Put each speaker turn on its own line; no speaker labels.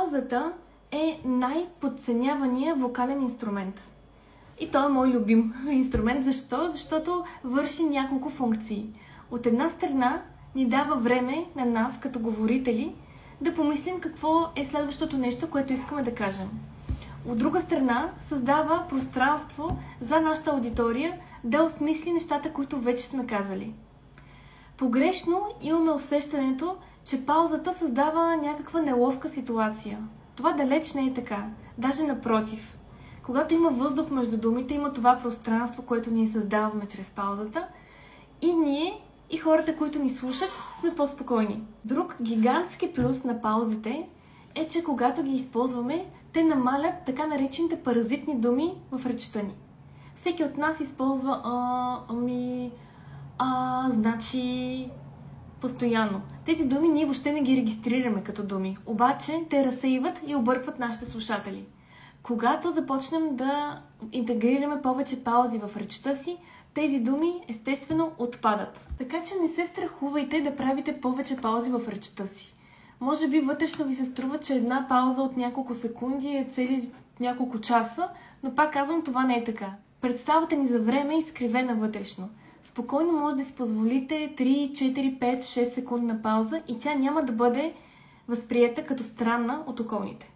Паузата е най-подценявания вокален инструмент. И той е мой любим инструмент. Защо? Защото върши няколко функции. От една страна ни дава време на нас, като говорители, да помислим какво е следващото нещо, което искаме да кажем. От друга страна, създава пространство за нашата аудитория да осмисли нещата, които вече сме казали. Погрешно имаме усещането, че паузата създава някаква неловка ситуация. Това далеч не е така. Даже напротив. Когато има въздух между думите, има това пространство, което ние създаваме чрез паузата, и ние, и хората, които ни слушат, сме по-спокойни. Друг гигантски плюс на паузите е, че когато ги използваме, те намалят така наречените паразитни думи в речта ни. Всеки от нас използва значи постоянно. Тези думи ние въобще не ги регистрираме като думи, обаче те разсейват и объркват нашите слушатели. Когато започнем да интегрираме повече паузи в речта си, тези думи естествено отпадат. Така че не се страхувайте да правите повече паузи в речта си. Може би вътрешно ви се струва, че една пауза от няколко секунди е цели няколко часа, но пак казвам, това не е така. Представата ни за време е изкривена вътрешно. Спокойно може да си позволите 3, 4, 5, 6 секундна пауза и тя няма да бъде възприета като странна от околните.